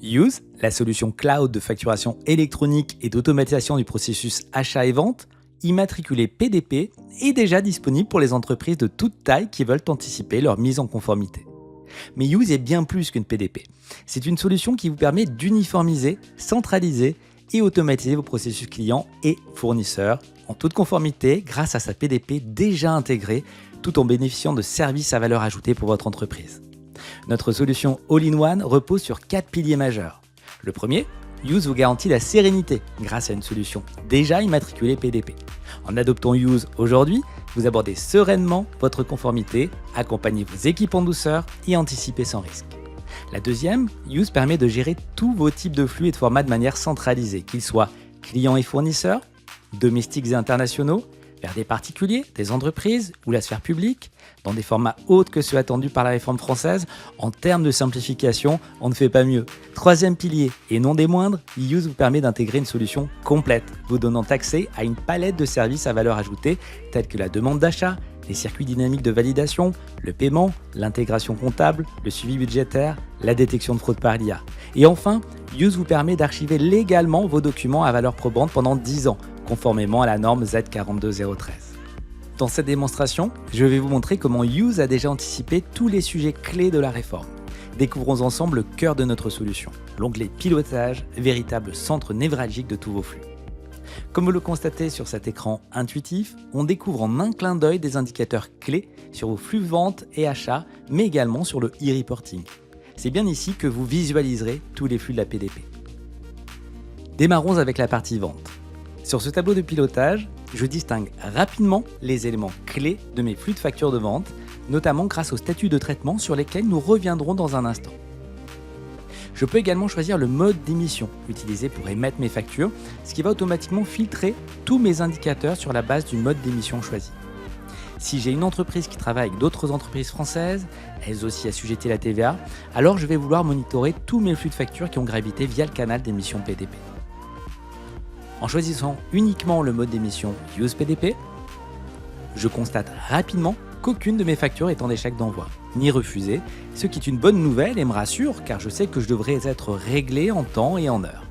Use, la solution cloud de facturation électronique et d'automatisation du processus achat et vente, immatriculé PDP, est déjà disponible pour les entreprises de toute taille qui veulent anticiper leur mise en conformité. Mais Use est bien plus qu'une PDP. C'est une solution qui vous permet d'uniformiser, centraliser et automatiser vos processus clients et fournisseurs en toute conformité grâce à sa PDP déjà intégrée, tout en bénéficiant de services à valeur ajoutée pour votre entreprise. Notre solution All-in-One repose sur 4 piliers majeurs. Le premier, Use vous garantit la sérénité grâce à une solution déjà immatriculée PDP. En adoptant Use aujourd'hui, vous abordez sereinement votre conformité, accompagnez vos équipes en douceur et anticipez sans risque. La deuxième, Use permet de gérer tous vos types de flux et de formats de manière centralisée, qu'ils soient clients et fournisseurs, domestiques et internationaux, vers des particuliers, des entreprises ou la sphère publique, dans des formats autres que ceux attendus par la réforme française. En termes de simplification, on ne fait pas mieux. Troisième pilier, et non des moindres, Use vous permet d'intégrer une solution complète, vous donnant accès à une palette de services à valeur ajoutée, tels que la demande d'achat, les circuits dynamiques de validation, le paiement, l'intégration comptable, le suivi budgétaire, la détection de fraude par l'IA. Et enfin, Use vous permet d'archiver légalement vos documents à valeur probante pendant 10 ans, conformément à la norme Z42013. Dans cette démonstration, je vais vous montrer comment Use a déjà anticipé tous les sujets clés de la réforme. Découvrons ensemble le cœur de notre solution, l'onglet Pilotage, véritable centre névralgique de tous vos flux. Comme vous le constatez sur cet écran intuitif, on découvre en un clin d'œil des indicateurs clés sur vos flux ventes et achats, mais également sur le e-reporting. C'est bien ici que vous visualiserez tous les flux de la PDP. Démarrons avec la partie vente. Sur ce tableau de pilotage, je distingue rapidement les éléments clés de mes flux de factures de vente, notamment grâce aux statuts de traitement sur lesquels nous reviendrons dans un instant. Je peux également choisir le mode d'émission utilisé pour émettre mes factures, ce qui va automatiquement filtrer tous mes indicateurs sur la base du mode d'émission choisi. Si j'ai une entreprise qui travaille avec d'autres entreprises françaises, elles aussi assujetties à la TVA, alors je vais vouloir monitorer tous mes flux de factures qui ont gravité via le canal d'émission PDP. En choisissant uniquement le mode d'émission Use PDP, je constate rapidement qu'aucune de mes factures est en échec d'envoi, ni refusée, ce qui est une bonne nouvelle et me rassure car je sais que je devrais être réglé en temps et en heure.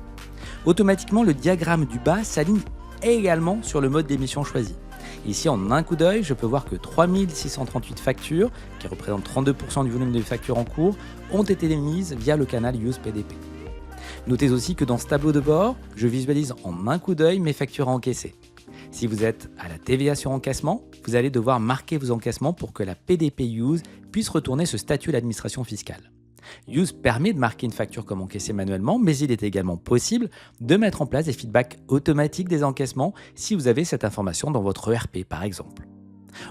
Automatiquement, le diagramme du bas s'aligne également sur le mode d'émission choisi. Ici, en un coup d'œil, je peux voir que 3638 factures, qui représentent 32% du volume des factures en cours, ont été émises via le canal Use PDP. Notez aussi que dans ce tableau de bord, je visualise en un coup d'œil mes factures encaissées. Si vous êtes à la TVA sur encaissement, vous allez devoir marquer vos encaissements pour que la PDP Use puisse retourner ce statut à l'administration fiscale. Use permet de marquer une facture comme encaissée manuellement, mais il est également possible de mettre en place des feedbacks automatiques des encaissements si vous avez cette information dans votre ERP par exemple.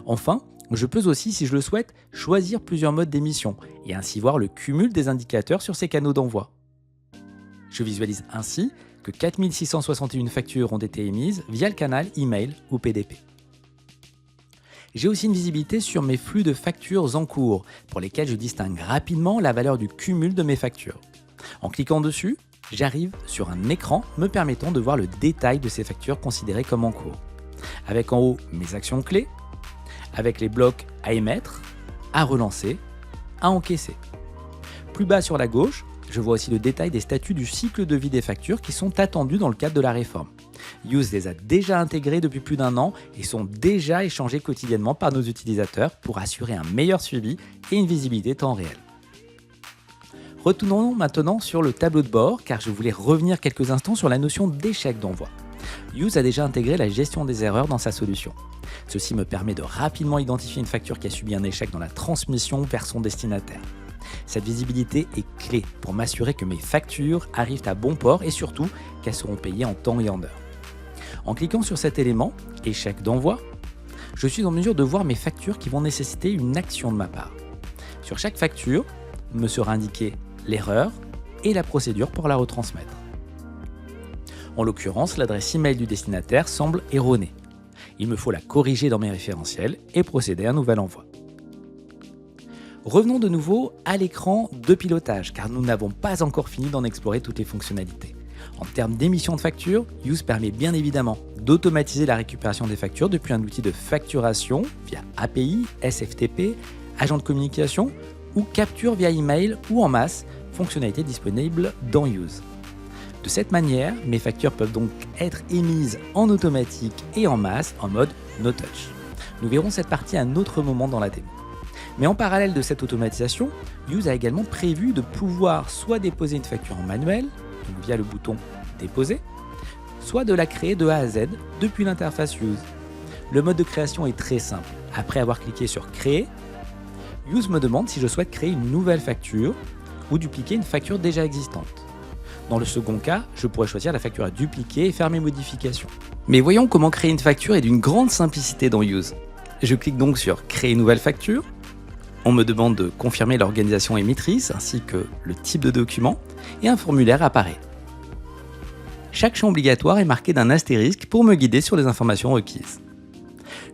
Enfin, je peux aussi, si je le souhaite, choisir plusieurs modes d'émission et ainsi voir le cumul des indicateurs sur ces canaux d'envoi. Je visualise ainsi que 4661 factures ont été émises via le canal email ou PDP. J'ai aussi une visibilité sur mes flux de factures en cours, pour lesquels je distingue rapidement la valeur du cumul de mes factures. En cliquant dessus, j'arrive sur un écran me permettant de voir le détail de ces factures considérées comme en cours. Avec en haut mes actions clés, avec les blocs à émettre, à relancer, à encaisser. Plus bas sur la gauche, je vois aussi le détail des statuts du cycle de vie des factures qui sont attendus dans le cadre de la réforme. Use les a déjà intégrés depuis plus d'1 an et sont déjà échangés quotidiennement par nos utilisateurs pour assurer un meilleur suivi et une visibilité temps réel. Retournons maintenant sur le tableau de bord car je voulais revenir quelques instants sur la notion d'échec d'envoi. Use a déjà intégré la gestion des erreurs dans sa solution. Ceci me permet de rapidement identifier une facture qui a subi un échec dans la transmission vers son destinataire. Cette visibilité est clé pour m'assurer que mes factures arrivent à bon port et surtout qu'elles seront payées en temps et en heure. En cliquant sur cet élément, échec d'envoi, je suis en mesure de voir mes factures qui vont nécessiter une action de ma part. Sur chaque facture, me sera indiquée l'erreur et la procédure pour la retransmettre. En l'occurrence, l'adresse email du destinataire semble erronée. Il me faut la corriger dans mes référentiels et procéder à un nouvel envoi. Revenons de nouveau à l'écran de pilotage, car nous n'avons pas encore fini d'en explorer toutes les fonctionnalités. En termes d'émission de factures, Use permet bien évidemment d'automatiser la récupération des factures depuis un outil de facturation via API, SFTP, agent de communication ou capture via email ou en masse, fonctionnalité disponible dans Use. De cette manière, mes factures peuvent donc être émises en automatique et en masse en mode no touch. Nous verrons cette partie à un autre moment dans la démo. Mais en parallèle de cette automatisation, Use a également prévu de pouvoir soit déposer une facture en manuel, donc via le bouton déposer, soit de la créer de A à Z depuis l'interface Use. Le mode de création est très simple. Après avoir cliqué sur créer, Use me demande si je souhaite créer une nouvelle facture ou dupliquer une facture déjà existante. Dans le second cas, je pourrais choisir la facture à dupliquer et faire mes modifications. Mais voyons comment créer une facture est d'une grande simplicité dans Use. Je clique donc sur créer une nouvelle facture. On me demande de confirmer l'organisation émettrice ainsi que le type de document et un formulaire apparaît. Chaque champ obligatoire est marqué d'un astérisque pour me guider sur les informations requises.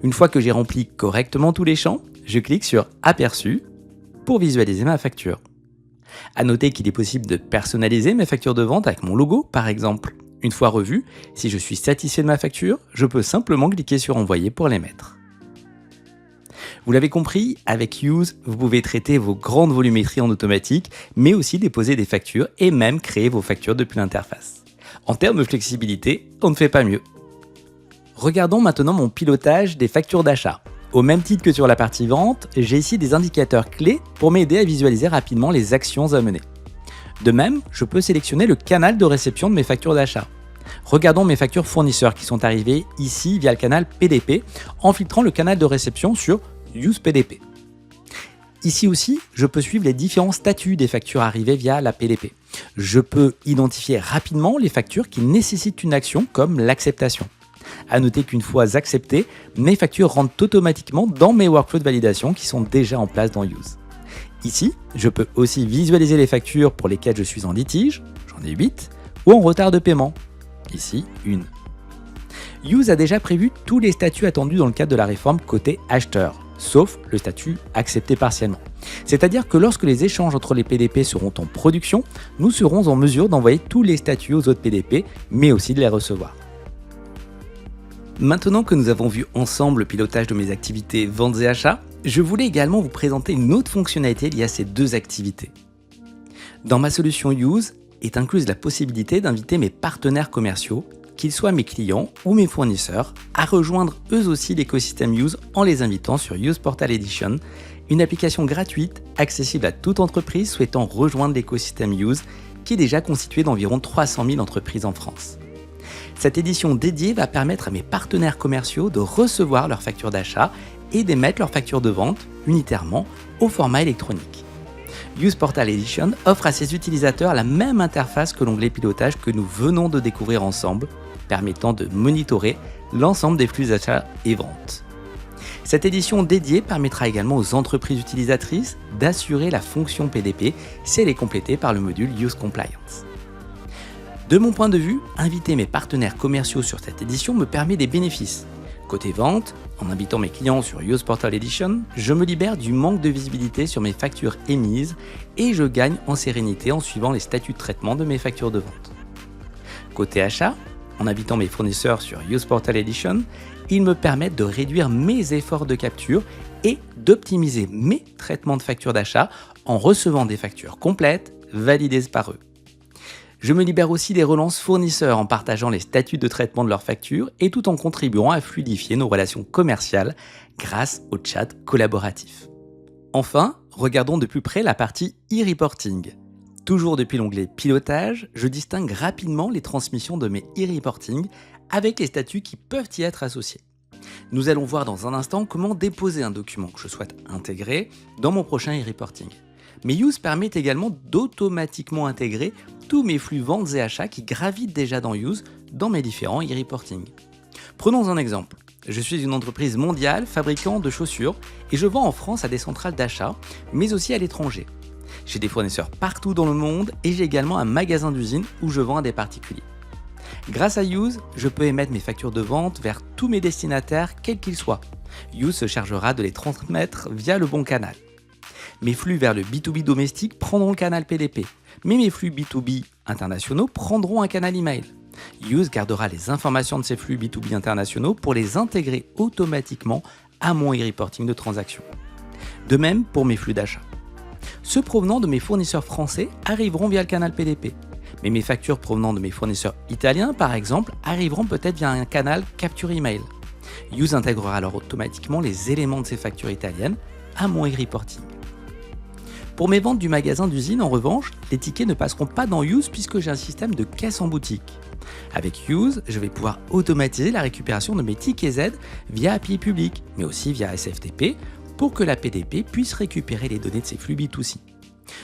Une fois que j'ai rempli correctement tous les champs, je clique sur Aperçu pour visualiser ma facture. À noter qu'il est possible de personnaliser mes factures de vente avec mon logo, par exemple. Une fois revues, si je suis satisfait de ma facture, je peux simplement cliquer sur Envoyer pour les mettre. Vous l'avez compris, avec Use, vous pouvez traiter vos grandes volumétries en automatique, mais aussi déposer des factures et même créer vos factures depuis l'interface. En termes de flexibilité, on ne fait pas mieux. Regardons maintenant mon pilotage des factures d'achat. Au même titre que sur la partie vente, j'ai ici des indicateurs clés pour m'aider à visualiser rapidement les actions à mener. De même, je peux sélectionner le canal de réception de mes factures d'achat. Regardons mes factures fournisseurs qui sont arrivées ici via le canal PDP en filtrant le canal de réception sur Use PDP. Ici aussi, je peux suivre les différents statuts des factures arrivées via la PDP. Je peux identifier rapidement les factures qui nécessitent une action comme l'acceptation. À noter qu'une fois acceptées, mes factures rentrent automatiquement dans mes workflows de validation qui sont déjà en place dans Use. Ici, je peux aussi visualiser les factures pour lesquelles je suis en litige, j'en ai 8, ou en retard de paiement, ici une. Use a déjà prévu tous les statuts attendus dans le cadre de la réforme côté acheteur, sauf le statut accepté partiellement. C'est-à-dire que lorsque les échanges entre les PDP seront en production, nous serons en mesure d'envoyer tous les statuts aux autres PDP, mais aussi de les recevoir. Maintenant que nous avons vu ensemble le pilotage de mes activités ventes et achats, je voulais également vous présenter une autre fonctionnalité liée à ces deux activités. Dans ma solution Use est incluse la possibilité d'inviter mes partenaires commerciaux, qu'ils soient mes clients ou mes fournisseurs, à rejoindre eux aussi l'écosystème Use en les invitant sur Use Portal Edition, une application gratuite accessible à toute entreprise souhaitant rejoindre l'écosystème Use qui est déjà constitué d'environ 300 000 entreprises en France. Cette édition dédiée va permettre à mes partenaires commerciaux de recevoir leurs factures d'achat et d'émettre leurs factures de vente unitairement au format électronique. Use Portal Edition offre à ses utilisateurs la même interface que l'onglet pilotage que nous venons de découvrir ensemble, permettant de monitorer l'ensemble des flux achats et ventes. Cette édition dédiée permettra également aux entreprises utilisatrices d'assurer la fonction PDP si elle est complétée par le module Use Compliance. De mon point de vue, inviter mes partenaires commerciaux sur cette édition me permet des bénéfices. Côté vente, en invitant mes clients sur Use Portal Edition, je me libère du manque de visibilité sur mes factures émises et je gagne en sérénité en suivant les statuts de traitement de mes factures de vente. Côté achat, en invitant mes fournisseurs sur Use Portal Edition, ils me permettent de réduire mes efforts de capture et d'optimiser mes traitements de factures d'achat en recevant des factures complètes validées par eux. Je me libère aussi des relances fournisseurs en partageant les statuts de traitement de leurs factures et tout en contribuant à fluidifier nos relations commerciales grâce au chat collaboratif. Enfin, regardons de plus près la partie e-reporting. Toujours depuis l'onglet pilotage, je distingue rapidement les transmissions de mes e-reporting avec les statuts qui peuvent y être associés. Nous allons voir dans un instant comment déposer un document que je souhaite intégrer dans mon prochain e-reporting. Mais Use permet également d'automatiquement intégrer tous mes flux ventes et achats qui gravitent déjà dans Use dans mes différents e-reporting. Prenons un exemple. Je suis une entreprise mondiale fabricant de chaussures et je vends en France à des centrales d'achat, mais aussi à l'étranger. J'ai des fournisseurs partout dans le monde et j'ai également un magasin d'usine où je vends à des particuliers. Grâce à Use, je peux émettre mes factures de vente vers tous mes destinataires, quels qu'ils soient. Use se chargera de les transmettre via le bon canal. Mes flux vers le B2B domestique prendront le canal PDP, mais mes flux B2B internationaux prendront un canal email. Use gardera les informations de ces flux B2B internationaux pour les intégrer automatiquement à mon e-reporting de transaction. De même pour mes flux d'achat. Ceux provenant de mes fournisseurs français arriveront via le canal PDP. Mais mes factures provenant de mes fournisseurs italiens, par exemple, arriveront peut-être via un canal capture email. Use intégrera alors automatiquement les éléments de ces factures italiennes à mon e-reporting. Pour mes ventes du magasin d'usine, en revanche, les tickets ne passeront pas dans Use puisque j'ai un système de caisse en boutique. Avec Use, je vais pouvoir automatiser la récupération de mes tickets Z via API public, mais aussi via SFTP, pour que la PDP puisse récupérer les données de ses flux B2C.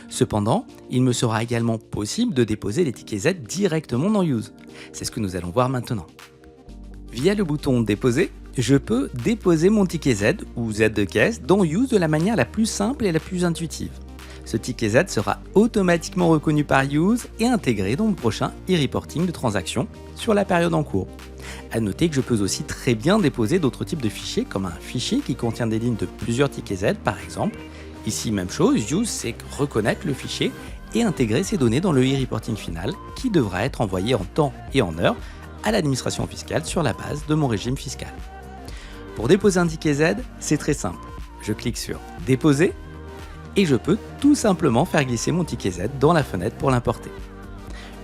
Cependant, il me sera également possible de déposer les tickets Z directement dans Use. C'est ce que nous allons voir maintenant. Via le bouton Déposer, je peux déposer mon ticket Z ou Z de caisse dans Use de la manière la plus simple et la plus intuitive. Ce ticket Z sera automatiquement reconnu par Use et intégré dans mon prochain e-reporting de transaction sur la période en cours. À noter que je peux aussi très bien déposer d'autres types de fichiers comme un fichier qui contient des lignes de plusieurs tickets Z par exemple. Ici même chose, Use c'est reconnaître le fichier et intégrer ces données dans le e-reporting final qui devra être envoyé en temps et en heure à l'administration fiscale sur la base de mon régime fiscal. Pour déposer un ticket Z, c'est très simple. Je clique sur Déposer et je peux tout simplement faire glisser mon ticket Z dans la fenêtre pour l'importer.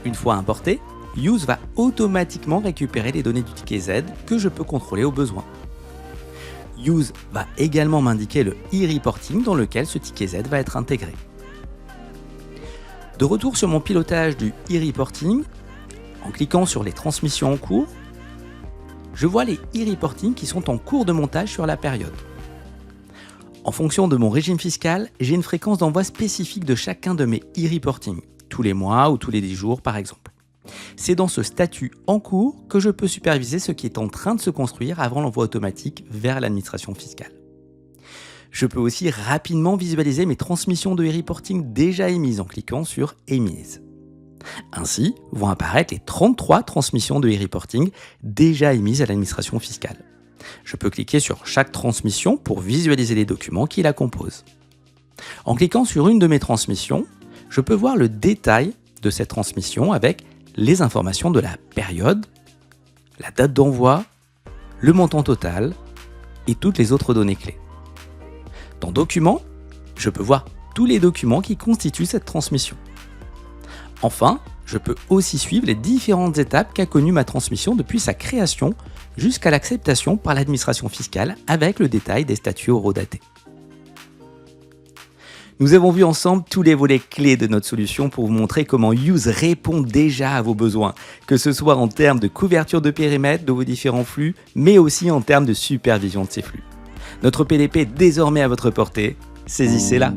Une fois importé, Use va automatiquement récupérer les données du ticket Z que je peux contrôler au besoin. Use va également m'indiquer le e-reporting dans lequel ce ticket Z va être intégré. De retour sur mon pilotage du e-reporting, en cliquant sur les transmissions en cours, je vois les e-reporting qui sont en cours de montage sur la période. En fonction de mon régime fiscal, j'ai une fréquence d'envoi spécifique de chacun de mes e-reporting, tous les mois ou tous les 10 jours par exemple. C'est dans ce statut en cours que je peux superviser ce qui est en train de se construire avant l'envoi automatique vers l'administration fiscale. Je peux aussi rapidement visualiser mes transmissions de e-reporting déjà émises en cliquant sur Émises. Ainsi vont apparaître les 33 transmissions de e-reporting déjà émises à l'administration fiscale. Je peux cliquer sur chaque transmission pour visualiser les documents qui la composent. En cliquant sur une de mes transmissions, je peux voir le détail de cette transmission avec les informations de la période, la date d'envoi, le montant total et toutes les autres données clés. Dans Documents, je peux voir tous les documents qui constituent cette transmission. Enfin, je peux aussi suivre les différentes étapes qu'a connues ma transmission depuis sa création jusqu'à l'acceptation par l'administration fiscale avec le détail des statuts horodatés. Nous avons vu ensemble tous les volets clés de notre solution pour vous montrer comment Use répond déjà à vos besoins, que ce soit en termes de couverture de périmètre de vos différents flux, mais aussi en termes de supervision de ces flux. Notre PDP est désormais à votre portée, saisissez-la.